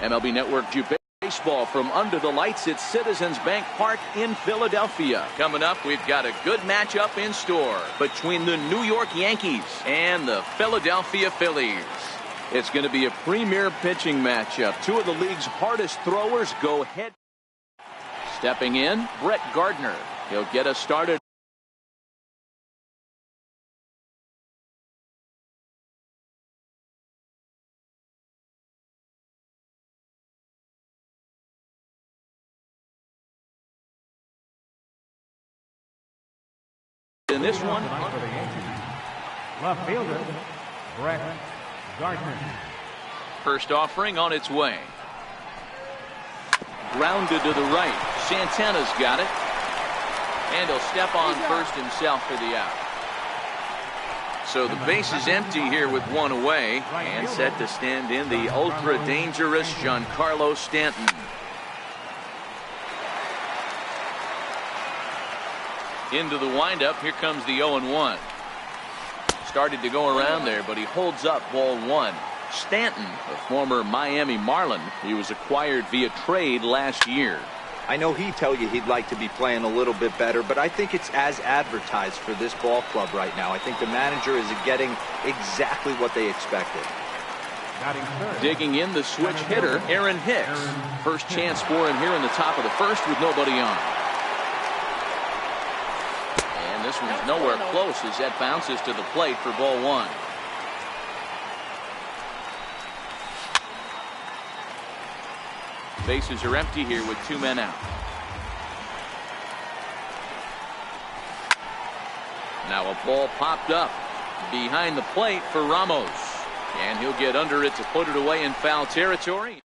MLB Network baseball from under the lights at Citizens Bank Park in Philadelphia. Coming up, we've got a good matchup in store between the New York Yankees and the Philadelphia Phillies. It's going to be a premier pitching matchup. Two of the league's hardest throwers go head. Stepping in, Brett Gardner. He'll get us started. In this one, for the Yankees, left fielder Brett Gardner. First offering on its way. Grounded to the right. Santana's got it. And he'll step on first himself for the out. So the base is empty here with one away. And set to stand in the ultra-dangerous Giancarlo Stanton. Into the windup. Here comes the 0-1. Started to go around there, but he holds up ball one. Stanton, a former Miami Marlin, he was acquired via trade last year. I know he'd tell you he'd like to be playing a little bit better, but I think it's as advertised for this ball club right now. I think the manager is getting exactly what they expected. Digging in the switch hitter, Aaron Hicks. First chance for him here in the top of the first with nobody on. And this one's nowhere close as that bounces to the plate for ball one. Bases are empty here with two men out. Now a ball popped up behind the plate for Ramos. And he'll get under it to put it away in foul territory.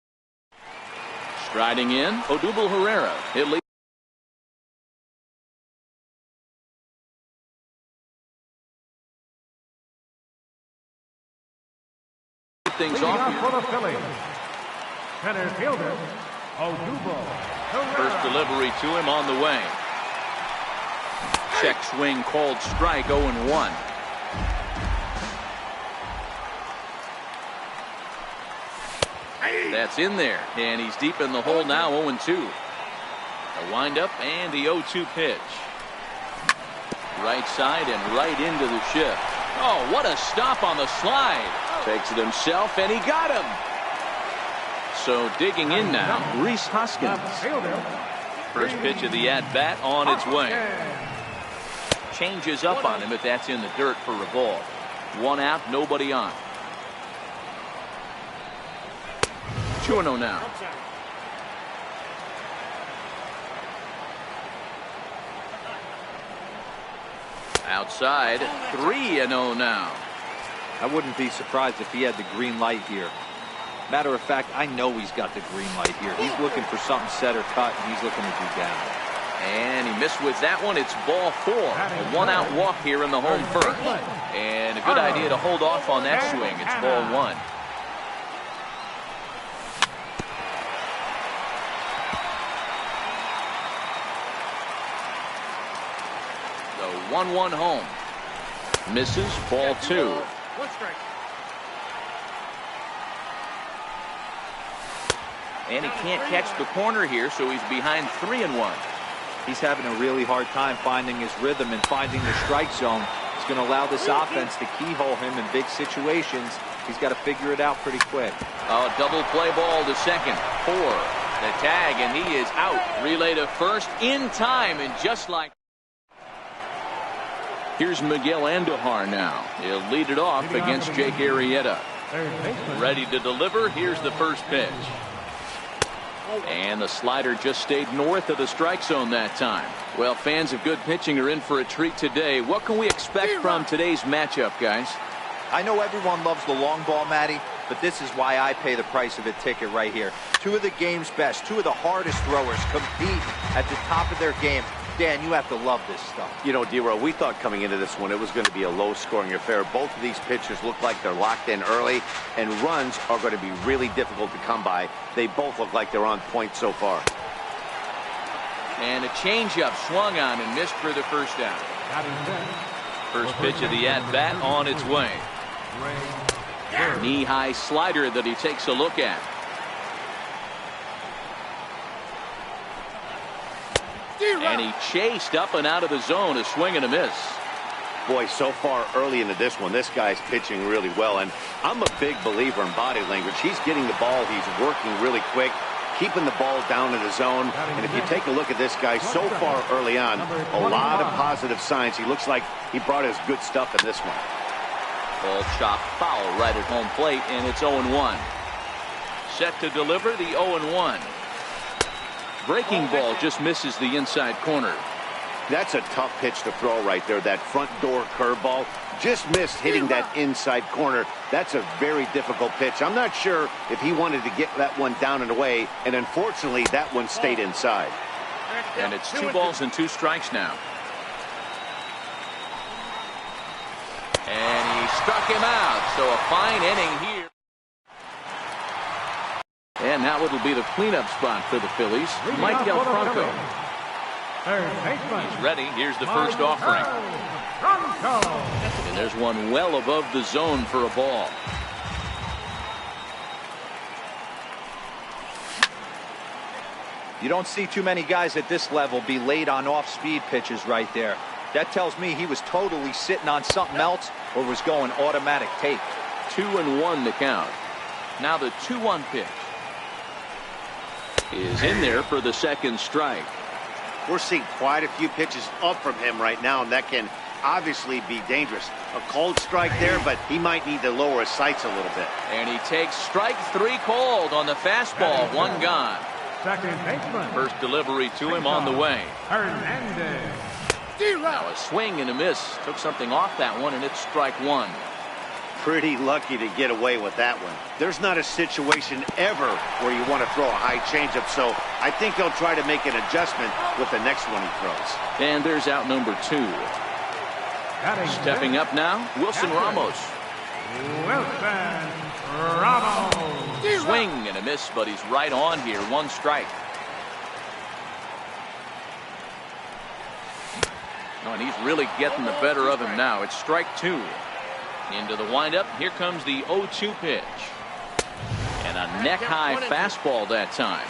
Striding in, Odubel Herrera. It leads things Leading off off here. for the Phillies, center fielder, Odubel Herrera. First delivery to him on the way. Check swing called strike, 0-1. That's in there, and he's deep in the hole now, 0-2. A windup and the 0-2 pitch. Right side and right into the shift. Oh, what a stop on the slide. Takes it himself, and he got him. So digging in now, Rhys Hoskins. First pitch of the at-bat on its way. Changes up on him, but that's in the dirt for a ball. One out, nobody on. 2-0 now. Outside, 3-0 now. I wouldn't be surprised if he had the green light here. Matter of fact, I know he's got the green light here. He's looking for something set or cut, and he's looking to do damage. And he missed with that one. It's ball 4. A one-out walk here in the home first. And a good idea to hold off on that swing. It's ball 1. The 1-1 home. Misses, ball 2. One strike. And he can't catch the corner here, so he's behind 3-1. He's having a really hard time finding his rhythm and finding the strike zone. It's going to allow this offense to keyhole him in big situations. He's got to figure it out pretty quick. Oh, double play ball to second. 4. The tag, and he is out. Relay to first in time, and just like. Here's Miguel Andujar now. He'll lead it off against Jake Arrieta. Ready to deliver. Here's the first pitch. And the slider just stayed north of the strike zone that time. Well, fans of good pitching are in for a treat today. What can we expect from today's matchup, guys? I know everyone loves the long ball, Matty, but this is why I pay the price of a ticket right here. Two of the game's best, two of the hardest throwers compete at the top of their game. Dan, you have to love this stuff. You know, D-Row, we thought coming into this one it was going to be a low-scoring affair. Both of these pitchers look like they're locked in early, and runs are going to be really difficult to come by. They both look like they're on point so far. And a changeup swung on and missed for the first out. First pitch of the at-bat on its way. Knee-high slider that he takes a look at. And he chased up and out of the zone, a swing and a miss. Boy, so far early into this one, this guy's pitching really well, and I'm a big believer in body language. He's getting the ball, he's working really quick, keeping the ball down in the zone. And if you take a look at this guy so far early on, a lot of positive signs. He looks like he brought his good stuff in this one. Ball chopped foul right at home plate, and it's 0-1. Set to deliver the 0-1. Breaking ball just misses the inside corner. That's a tough pitch to throw right there. That front door curveball just missed hitting that inside corner. That's a very difficult pitch. I'm not sure if he wanted to get that one down and away, and unfortunately that one stayed inside. And it's 2 balls and 2 strikes now. And he struck him out, so a fine inning here. And now it'll be the cleanup spot for the Phillies. Michael Franco. He's ready. Here's the first offering. And there's one well above the zone for a ball. You don't see too many guys at this level be late on off-speed pitches right there. That tells me he was totally sitting on something else or was going automatic take. 2-1 the count. Now the 2-1 pitch is in there for the second strike. We're seeing quite a few pitches up from him right now, and that can obviously be dangerous. A cold strike there, but he might need to lower his sights a little bit. And he takes strike 3 cold on the fastball. 1 gone. Second baseman. First delivery to him on the way. Hernandez. Now a swing and a miss. Took something off that one, and it's strike one. Pretty lucky to get away with that one. There's not a situation ever where you want to throw a high changeup, so I think he'll try to make an adjustment with the next one he throws. And there's out number 2. Stepping up now, Wilson Ramos. Wilson Ramos. Swing and a miss, but he's right on here. 1 strike. Oh, and he's really getting the better of him now. It's strike 2. Into the windup. Here comes the 0-2 pitch. And a neck-high fastball that time.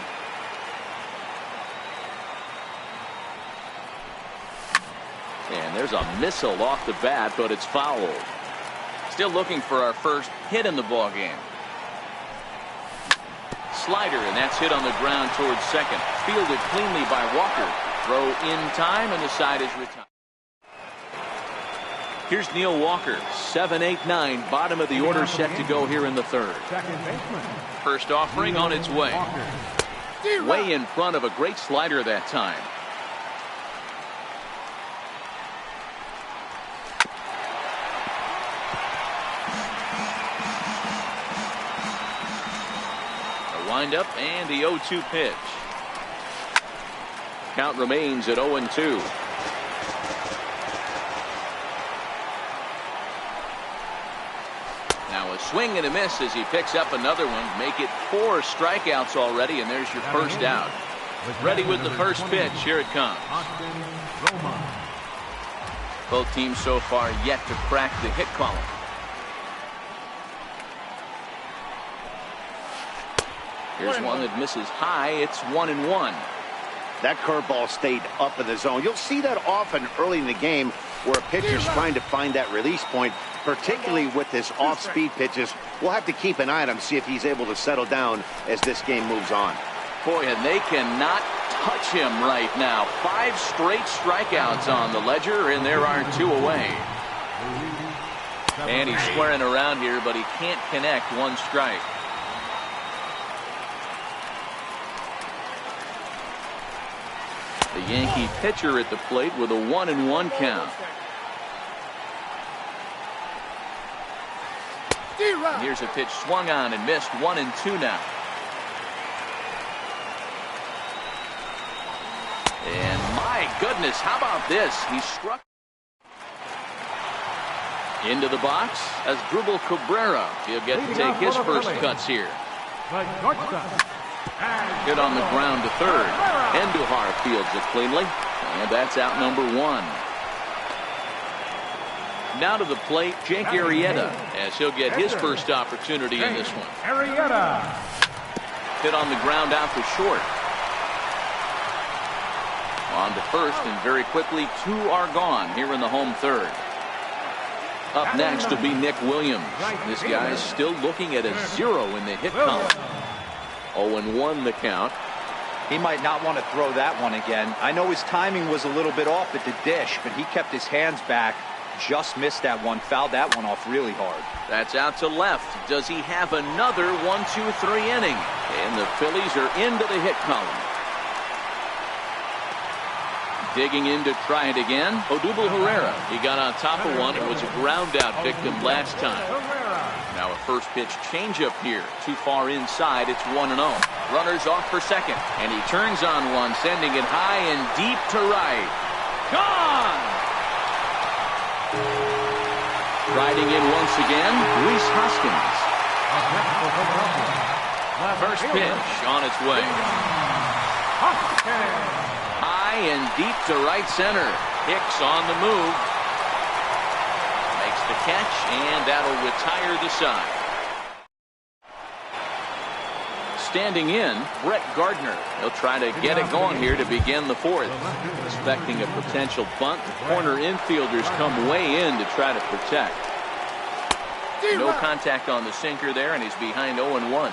And there's a missile off the bat, but it's fouled. Still looking for our first hit in the ballgame. Slider, and that's hit on the ground towards second. Fielded cleanly by Walker. Throw in time, and the side is retired. Here's Neil Walker, 7, 8, 9, bottom of the order, set to go here in the third. First offering on its way. Way in front of a great slider that time. A windup and the 0-2 pitch. Count remains at 0-2. Now a swing and a miss as he picks up another one. Make it 4 strikeouts already, and there's your first out. Ready with the first pitch. Here it comes. Both teams so far yet to crack the hit column. Here's one that misses high. It's 1-1. That curveball stayed up in the zone. You'll see that often early in the game where a pitcher's trying to find that release point, particularly with his off-speed pitches. We'll have to keep an eye on him, see if he's able to settle down as this game moves on. Boy, and they cannot touch him right now. 5 straight strikeouts on the ledger, and there are 2 away. And he's squaring around here, but he can't connect. 1 strike. The Yankee pitcher at the plate with a 1-1 count. And here's a pitch swung on and missed. 1-2 now. And my goodness, how about this? He struck into the box as Drupal Cabrera. He'll get to take his first cuts here. Hit on the ground to third. Andujar fields it cleanly. And that's out number 1. Now to the plate, Jake Arrieta, as he'll get his first opportunity in this one. Arrieta. Hit on the ground out to short. On to first, and very quickly 2 are gone here in the home third. Up next will be Nick Williams. This guy's still looking at a 0 in the hit column. 0-1 the count. He might not want to throw that one again. I know his timing was a little bit off at the dish, but he kept his hands back. Just missed that one. Fouled that one off really hard. That's out to left. Does he have another 1-2-3 inning? And the Phillies are into the hit column. Digging in to try it again, Odubel Herrera. He got on top of one and was a ground out victim last time. Now a first pitch changeup here. Too far inside. It's 1-0. Runners off for second. And he turns on one, sending it high and deep to right. Gone! Riding in once again, Rhys Hoskins. First pitch on its way. High and deep to right center. Hicks on the move. Makes the catch, and that'll retire the side. Standing in, Brett Gardner. He'll try to get it going here to begin the fourth. Expecting a potential bunt. The corner infielders come way in to try to protect. No contact on the sinker there, and he's behind 0-1.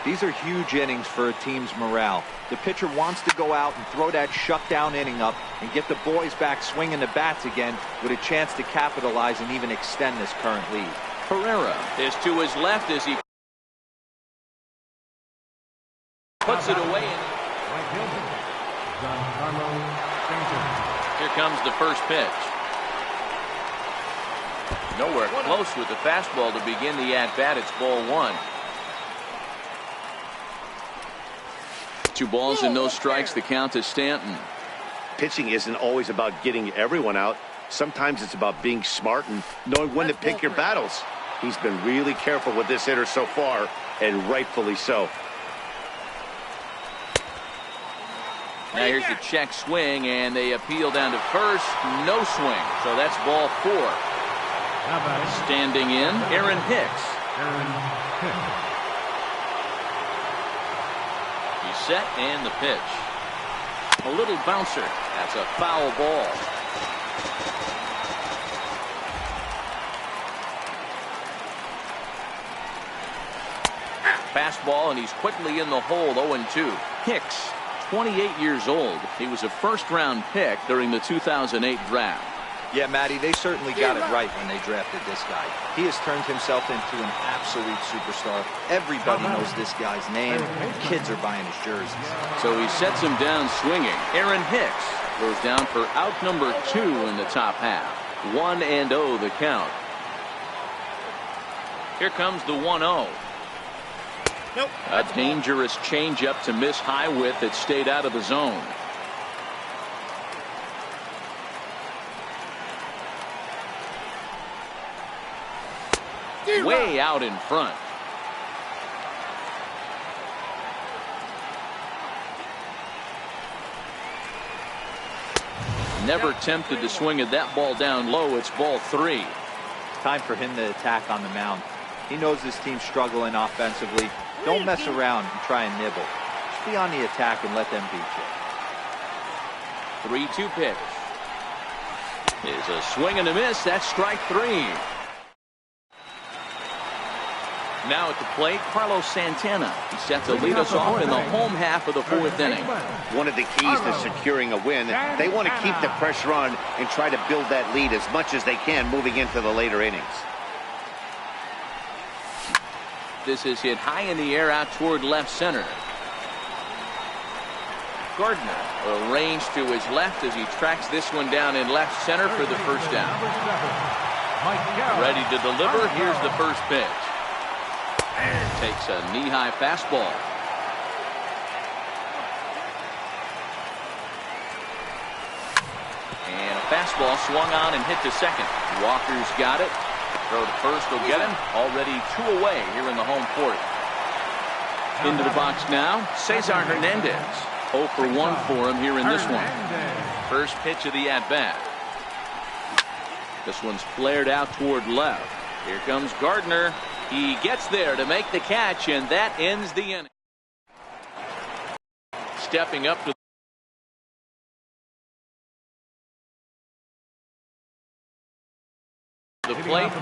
These are huge innings for a team's morale. The pitcher wants to go out and throw that shutdown inning up and get the boys back swinging the bats again with a chance to capitalize and even extend this current lead. Herrera is to his left as he puts it away. Here comes the first pitch. Nowhere close with the fastball to begin the at-bat. It's ball one. 2 balls and no strikes. The count to Stanton. Pitching isn't always about getting everyone out. Sometimes it's about being smart and knowing when to pick your battles. He's been really careful with this hitter so far, and rightfully so. Now here's the check swing, and they appeal down to first. No swing, so that's ball 4. Standing in, Aaron Hicks. He's set, and the pitch. A little bouncer. That's a foul ball. Fastball, and he's quickly in the hole. 0-2. Hicks, 28 years old. He was a first-round pick during the 2008 draft. Yeah, Matty, they certainly got it right when they drafted this guy. He has turned himself into an absolute superstar. Everybody knows this guy's name. Kids are buying his jerseys. So he sets him down swinging. Aaron Hicks goes down for out number 2 in the top half. 1-0 the count. Here comes the 1-0. Nope. A dangerous changeup to miss high with. It stayed out of the zone. Way out in front. Never tempted to swing at that ball down low. It's ball 3. Time for him to attack on the mound. He knows his team's struggling offensively. Don't mess around and try and nibble. Just be on the attack and let them beat you. 3-2 pitch. Is a swing and a miss. That's strike 3. Now at the plate, Carlos Santana. He sets to lead us off in the home half of the 4th inning. One of the keys to securing a win, they want to keep the pressure on and try to build that lead as much as they can moving into the later innings. This is hit high in the air out toward left center. Gardner arranged to his left as he tracks this one down in left center for the first down. Ready to deliver. Here's the first pitch. Takes a knee-high fastball. And a fastball swung on and hit to second. Walker's got it. Throw to first will get him. Already 2 away here in the home 4th. Into the box now, Cesar Hernandez. 0 for 1 for him here in this one. First pitch of the at-bat. This one's flared out toward left. Here comes Gardner. He gets there to make the catch, and that ends the inning. Stepping up to the plate.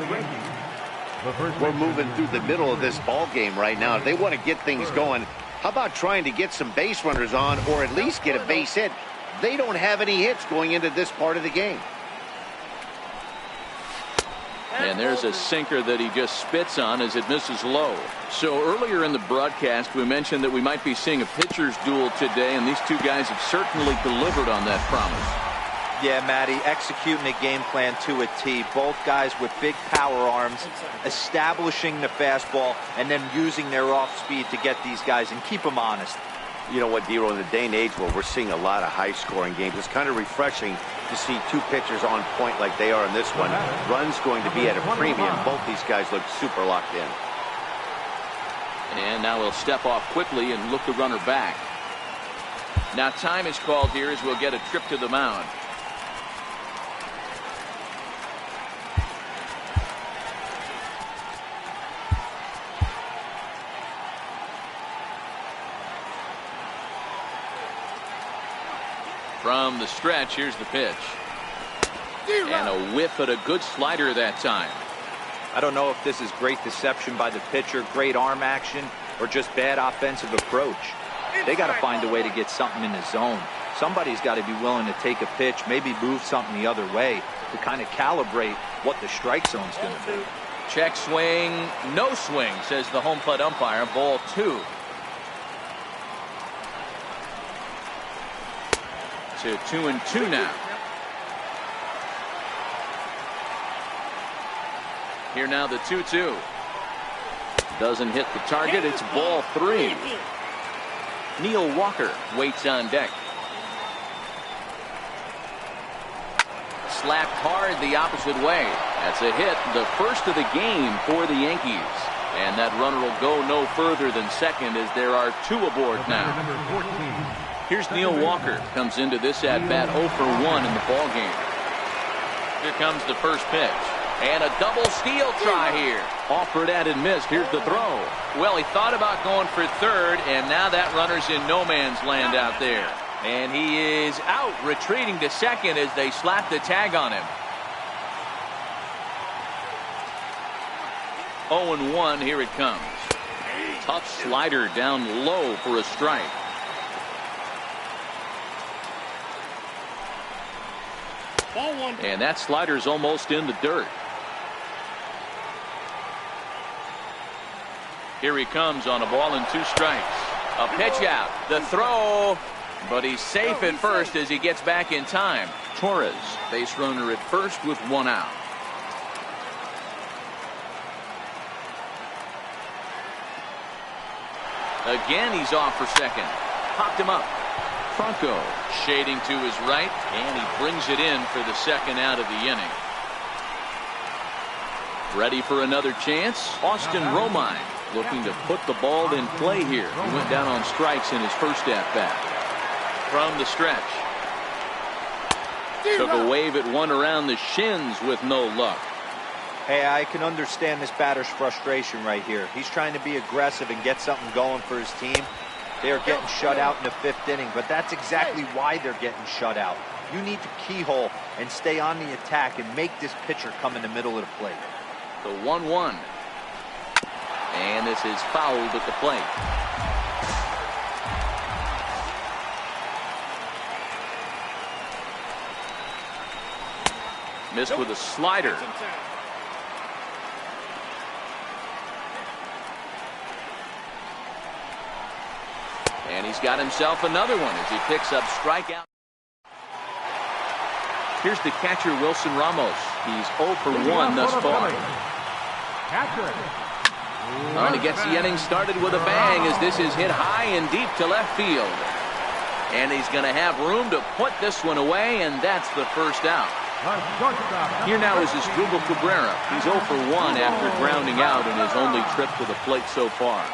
We're moving through the middle of this ball game right now. If they want to get things going, how about trying to get some base runners on or at least get a base hit? They don't have any hits going into this part of the game. And there's a sinker that he just spits on as it misses low. So earlier in the broadcast, we mentioned that we might be seeing a pitcher's duel today, and these 2 guys have certainly delivered on that promise. Yeah, Matty, executing a game plan to a T. Both guys with big power arms, establishing the fastball, and then using their off-speed to get these guys and keep them honest. You know what, Dero, in the day and age where we're seeing a lot of high-scoring games, it's kind of refreshing to see 2 pitchers on point like they are in this one. Run's going to be at a premium. Both these guys look super locked in. And now he'll step off quickly and look the runner back. Now time is called here as we'll get a trip to the mound. From the stretch, here's the pitch. And a whiff at a good slider that time. I don't know if this is great deception by the pitcher, great arm action, or just bad offensive approach. They got to find a way to get something in the zone. Somebody's got to be willing to take a pitch, maybe move something the other way to kind of calibrate what the strike zone's going to be. Check swing, no swing, says the home plate umpire. Ball 2. To 2-2 now. Here now the 2-2. Doesn't hit the target. It's ball 3. Neil Walker waits on deck. Slapped hard the opposite way. That's a hit, the first of the game for the Yankees. And that runner will go no further than second as there are 2 aboard now. Here's Neil Walker. Comes into this at-bat 0 for 1 in the ball game. Here comes the first pitch. And a double steal try here. Offered at and missed. Here's the throw. Well, he thought about going for third, and now that runner's in no man's land out there. And he is out, retreating to second as they slap the tag on him. 0-1, here it comes. Tough slider down low for a strike. And that slider's almost in the dirt. Here he comes on a ball and 2 strikes. A pitch out. The throw. But he's safe at first as he gets back in time. Torres, base runner at first with 1 out. Again, he's off for second. Popped him up. Franco shading to his right, and he brings it in for the second out of the inning. Ready for another chance? Austin Romine looking to put the ball in play here. He went down on strikes in his first at-bat. From the stretch. Took a wave at one around the shins with no luck. Hey, I can understand this batter's frustration right here. He's trying to be aggressive and get something going for his team. They are getting shut out in the 5th inning, but that's exactly why they're getting shut out. You need to keyhole and stay on the attack and make this pitcher come in the middle of the plate. The 1-1. And this is fouled at the plate. Missed with a slider. And he's got himself another one as he picks up strikeout. Here's the catcher, Wilson Ramos. He's 0 for 1 thus far. Trying to get the inning started with a bang as this is hit high and deep to left field. And he's going to have room to put this one away, and that's the first out. Here now is Asdrubal Cabrera. He's 0 for 1 after grounding out in his only trip to the plate so far.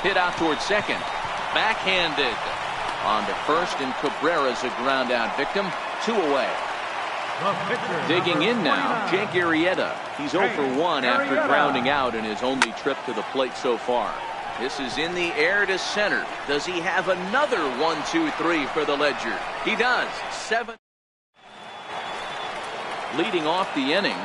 Hit out towards second. Backhanded on the first, and Cabrera's a ground out victim. 2 away. Digging in now, Jake Arrieta. He's 0 for 1 after grounding out in his only trip to the plate so far. This is in the air to center. Does he have another 1-2-3 for the Ledger? He does. 7. Leading off the inning.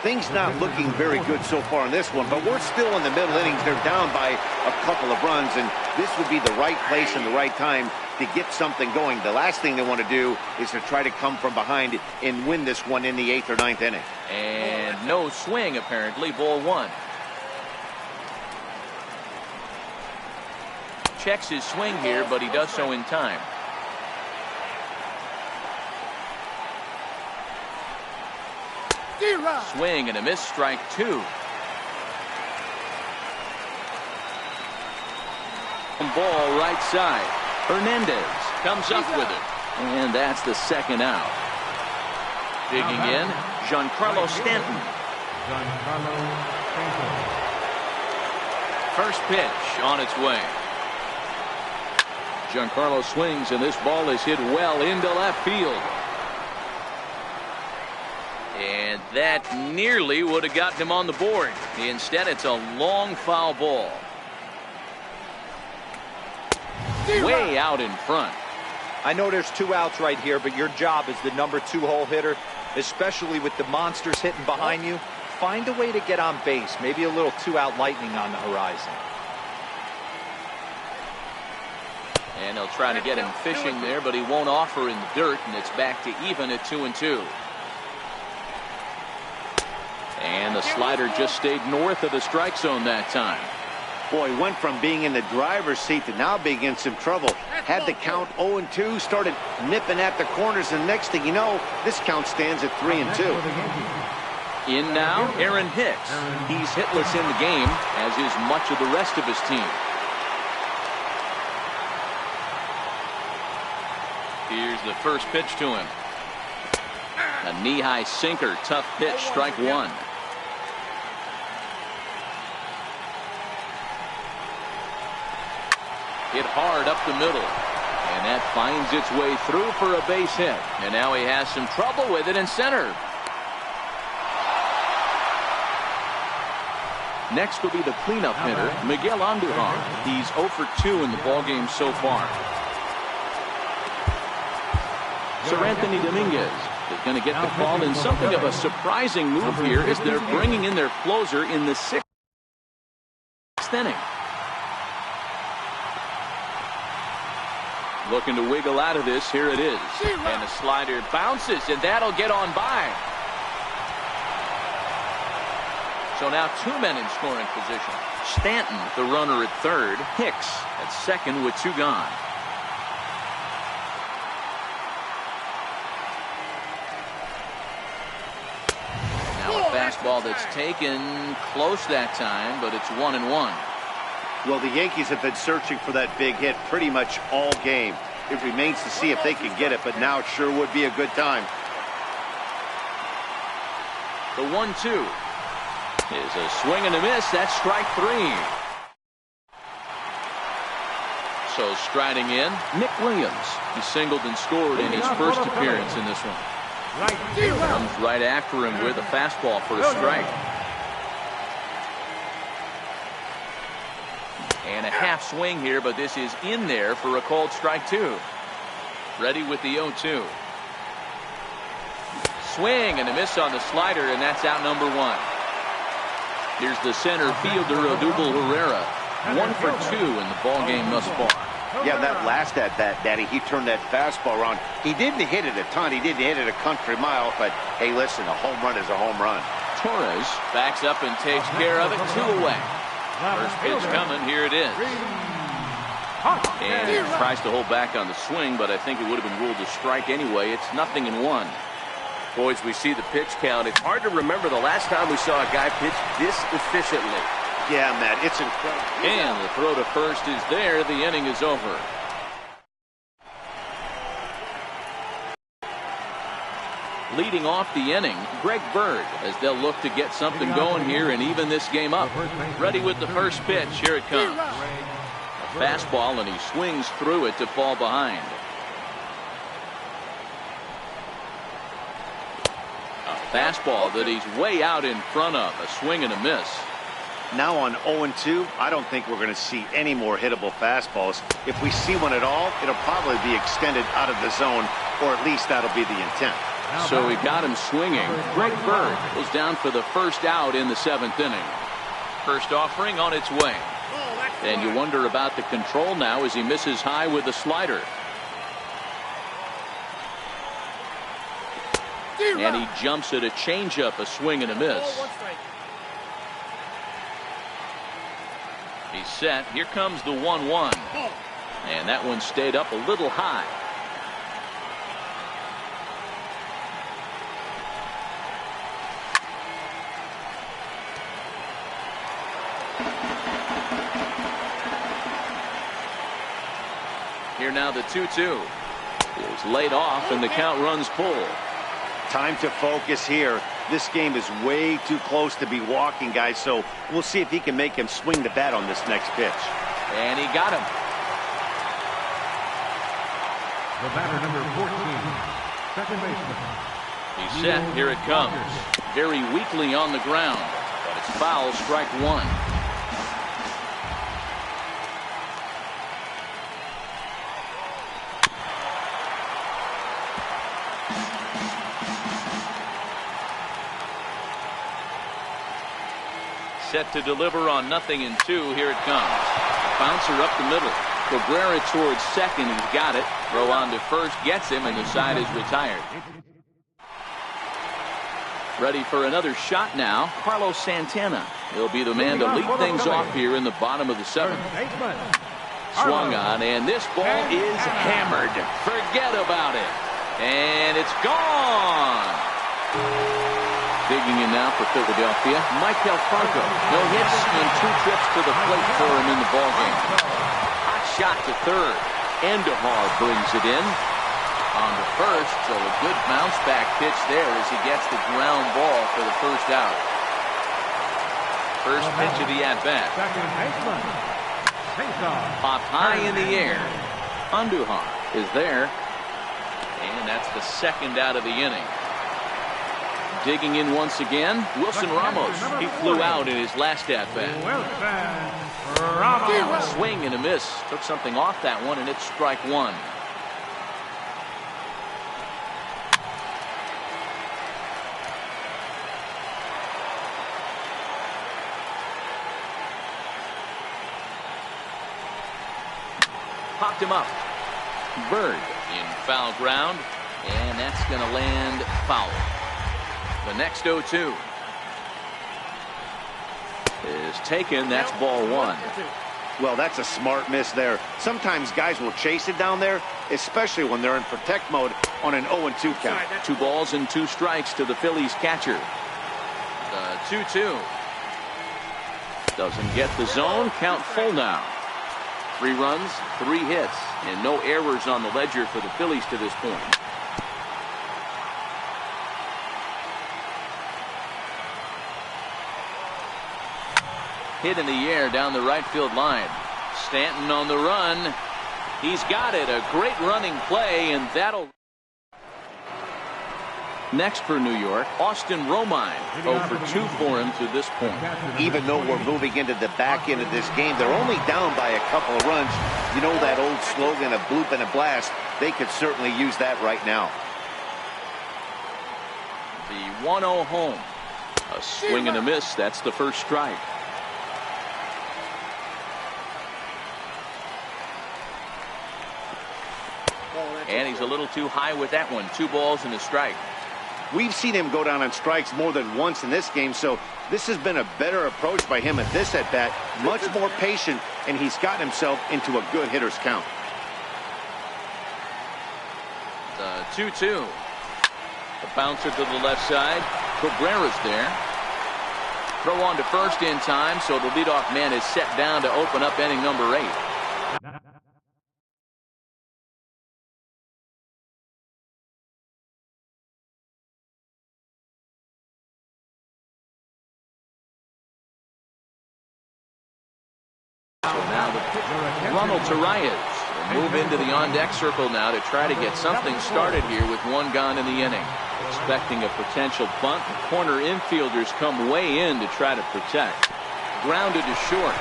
Things not looking very good so far in this one, but we're still in the middle innings. They're down by a couple of runs, and this would be the right place and the right time to get something going. The last thing they want to do is to try to come from behind and win this one in the 8th or 9th inning. And no swing, apparently. Ball 1. Checks his swing here, but he does so in time. Swing and a miss, strike 2. Ball right side. Hernandez comes up with it. And that's the second out. Digging in, Giancarlo Stanton. First pitch on its way. Giancarlo swings, and this ball is hit well into left field. And that nearly would have gotten him on the board. Instead, it's a long foul ball. Way out in front. I know there's 2 outs right here, but your job as the number 2 hole hitter, especially with the monsters hitting behind you, find a way to get on base. Maybe a little 2-out lightning on the horizon. And they'll try to get him fishing there, but he won't offer in the dirt, and it's back to even at 2-2. And the slider just stayed north of the strike zone that time. Boy, went from being in the driver's seat to now being in some trouble. Had the count 0-2, started nipping at the corners, and next thing you know, this count stands at 3-2. In now, Aaron Hicks. He's hitless in the game, as is much of the rest of his team. Here's the first pitch to him. A knee-high sinker, tough pitch, strike one. Hit hard up the middle. And that finds its way through for a base hit. And now he has some trouble with it in center. Next will be the cleanup hitter, Miguel Andujar. He's 0 for 2 in the ballgame so far. Sir Anthony Dominguez is going to get the call in something of a surprising move here as they're bringing in their closer in the 6th inning. Looking to wiggle out of this. Here it is. And the slider bounces, and that'll get on by. So now 2 men in scoring position. Stanton, the runner at third. Hicks at second with 2 gone. Now a fastball that's taken close that time, but it's 1-1. Well, the Yankees have been searching for that big hit pretty much all game. It remains to see if they can get it, but now it sure would be a good time. The 1-2 is a swing and a miss. That's strike 3. So striding in, Nick Williams. He singled and scored in his first appearance in this one. Comes right after him with a fastball for a strike. And a half swing here, but this is in there for a called strike 2. Ready with the 0-2. Swing and a miss on the slider, and that's out number 1. Here's the center fielder, Odubel Herrera. 1 for 2 in the ballgame thus far. Yeah, that last at bat, Daddy, he turned that fastball around. He didn't hit it a ton. He didn't hit it a country mile, but hey, listen, a home run is a home run. Torres backs up and takes care of it. 2 away. First pitch coming. Here it is. And he tries to hold back on the swing, but I think it would have been ruled a strike anyway. It's 0-1. Boys, we see the pitch count. It's hard to remember the last time we saw a guy pitch this efficiently. Yeah, Matt, it's incredible. And the throw to first is there. The inning is over. Leading off the inning, Greg Bird, as they'll look to get something going here and even this game up. Ready with the first pitch. Here it comes. A fastball, and he swings through it to fall behind. A fastball that he's way out in front of. A swing and a miss. Now on 0-2, I don't think we're going to see any more hittable fastballs. If we see one at all, it'll probably be extended out of the zone, or at least that'll be the intent. So he got him swinging. Greg Bird was down for the first out in the 7th inning. First offering on its way. And you wonder about the control now as he misses high with the slider. And he jumps at a changeup, a swing and a miss. He's set. Here comes the 1-1. And that one stayed up a little high. Here now the 2-2 is laid off, and the count runs full. Time to focus here. This game is way too close to be walking, guys, so we'll see if he can make him swing the bat on this next pitch. And he got him. The batter, number 14, second baseman. He's set. Here it comes. Very weakly on the ground, but it's foul, strike 1. Set to deliver on 0-2. Here it comes. Bouncer up the middle. Cabrera towards second. He's got it. Throw on to first. Gets him, and the side is retired. Ready for another shot now. Carlos Santana. He'll be the man to lead things off here in the bottom of the seventh. Swung on, and this ball is hammered. Forget about it. And it's gone. Digging in now for Philadelphia, Michael Franco. No hits and 2 trips to the plate for him in the ballgame. Hot shot to third. Endahar brings it in. On the first, so a good bounce back pitch there as he gets the ground ball for the first out. First pitch of the at-bat. Popped high in the air. Andujar is there. And that's the second out of the inning. Digging in once again, Wilson Ramos. He flew out in his last at-bat. Swing and a miss. Took something off that one, and it's strike one. Popped him up. Bird in foul ground, and that's going to land foul. The next 0-2 is taken. That's ball one. Well, that's a smart miss there. Sometimes guys will chase it down there, especially when they're in protect mode on an 0-2 count. 2 balls and 2 strikes to the Phillies catcher. The 2-2 doesn't get the zone. Count full now. 3 runs, 3 hits, and no errors on the ledger for the Phillies to this point. Hit in the air down the right field line. Stanton on the run. He's got it. A great running play, and that'll... Next for New York, Austin Romine. 0 for 2 for him to this point. Even though we're moving into the back end of this game, they're only down by a couple of runs. You know that old slogan of bloop and a blast? They could certainly use that right now. The 1-0 home. A swing and a miss. That's the first strike. And he's a little too high with that one. 2 balls and a strike. We've seen him go down on strikes more than once in this game, so this has been a better approach by him at this at-bat. Much more patient, and he's gotten himself into a good hitter's count. The 2-2. The bouncer to the left side. Cabrera's there. Throw on to first in time, so the leadoff man is set down to open up inning number 8. Ronald Torreyes will move into the on-deck circle now to try to get something started here with 1 gone in the inning. Expecting a potential bunt, the corner infielders come way in to try to protect. Grounded to short.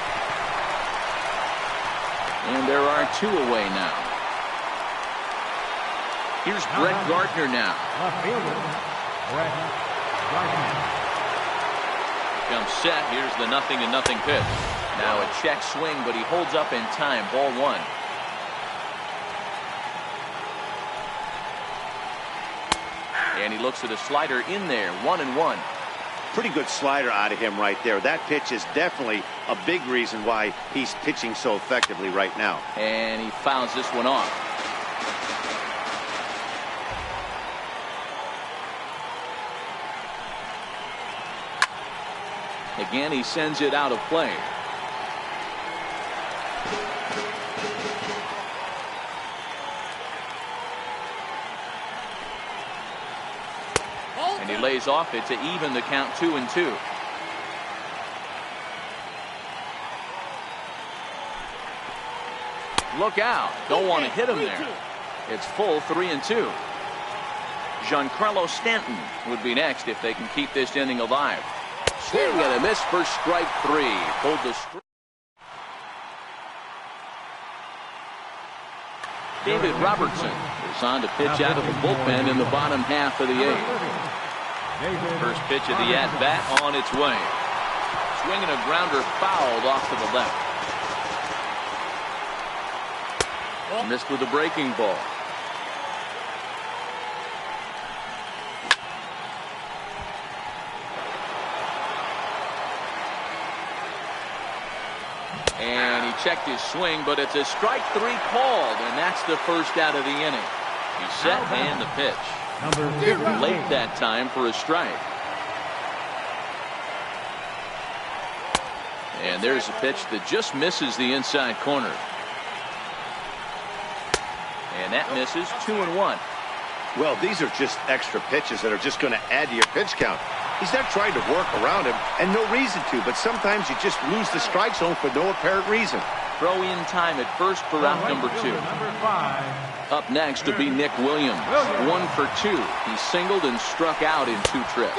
And there are 2 away now. Here's Brett Gardner now. Comes set. Here's the 0-0 pitch. Now a check swing, but he holds up in time. Ball 1. And he looks at a slider in there. 1-1. Pretty good slider out of him right there. That pitch is definitely a big reason why he's pitching so effectively right now. And he fouls this one off. Again, he sends it out of play. And he lays off it to even the count 2-2. Look out. Don't want to hit him there. It's full 3-2. Giancarlo Stanton would be next if they can keep this inning alive. Swing and a miss for strike 3. Pulled the strike. David Robertson is on to pitch out of the bullpen in the bottom half of the 8th. First pitch of the at-bat on its way. Swinging a grounder fouled off to the left. Missed with a breaking ball. checked his swing, but it's a strike 3 called, and that's the first out of the inning. He's set and the pitch. Late that time for a strike. And there's a pitch that just misses the inside corner. And that misses 2-1. Well, these are just extra pitches that are just going to add to your pitch count. He's not trying to work around him, and no reason to, but sometimes you just lose the strike zone for no apparent reason. Throw in time at first for out number 2. Up next to be Nick Williams. 1 for 2. He singled and struck out in 2 trips.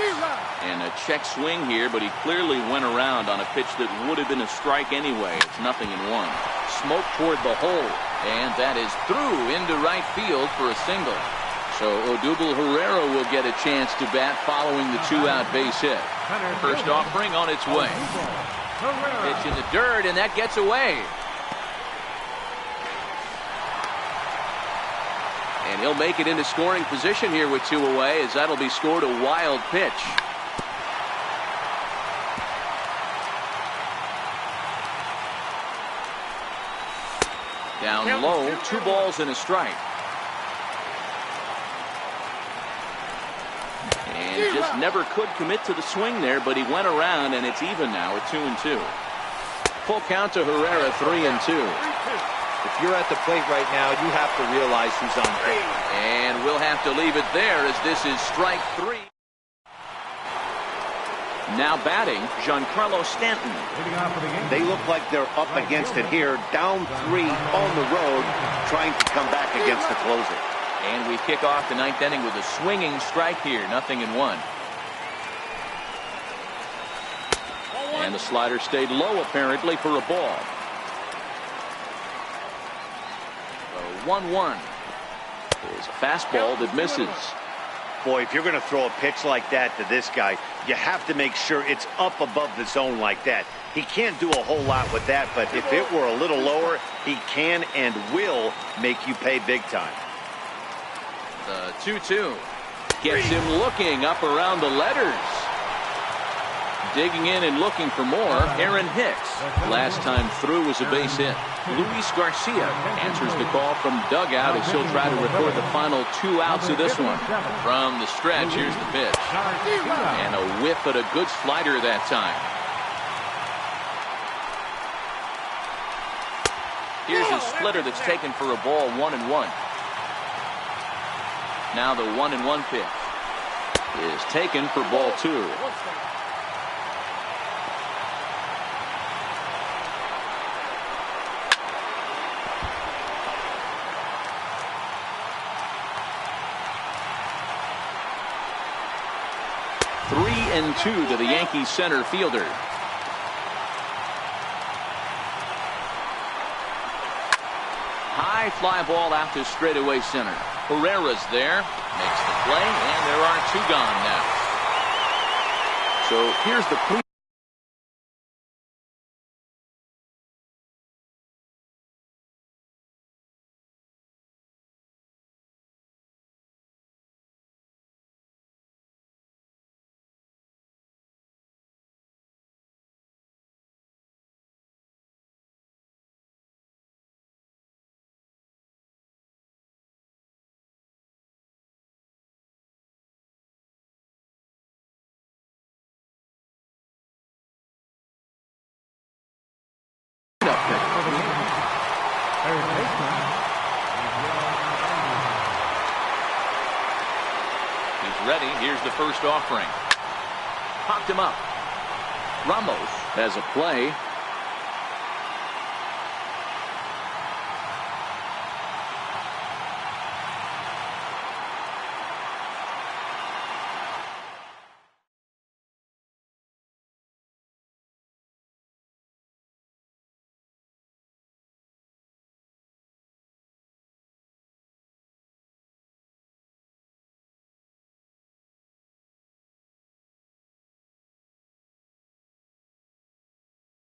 And a check swing here, but he clearly went around on a pitch that would have been a strike anyway. It's 0-1. Smoke toward the hole, and that is through into right field for a single. So Odubel Herrera will get a chance to bat following the 2-out base hit. First offering on its way. Pitch in the dirt, and that gets away. And he'll make it into scoring position here with 2 away, as that'll be scored a wild pitch. Down low, 2 balls and a strike. And just never could commit to the swing there, but he went around, and it's even now at 2-2. Full count to Herrera, 3-2. If you're at the plate right now, you have to realize who's on base. And we'll have to leave it there, as this is strike 3. Now batting, Giancarlo Stanton. They look like they're up against it here, down 3 on the road, trying to come back against the closer. And we kick off the 9th inning with a swinging strike here, 0-1. And the slider stayed low apparently for a ball. 1-1 is a fastball that misses. Boy, if you're going to throw a pitch like that to this guy, you have to make sure it's up above the zone like that. He can't do a whole lot with that, but if it were a little lower, he can and will make you pay big time. The 2-2 gets him looking up around the letters. Digging in and looking for more, Aaron Hicks. Last time through was a base hit. Luis Garcia answers the call from dugout as he'll try to record the final 2 outs of this one. From the stretch, here's the pitch. And a whiff at a good slider that time. Here's a splitter that's taken for a ball, 1-1. Now the 1-1 pitch is taken for ball 2. And 2 to the Yankees center fielder. High fly ball out to straightaway center. Herrera's there, makes the play, and there are 2 gone now. So here's the play. Ready. Here's the first offering. Popped him up. Ramos has a play.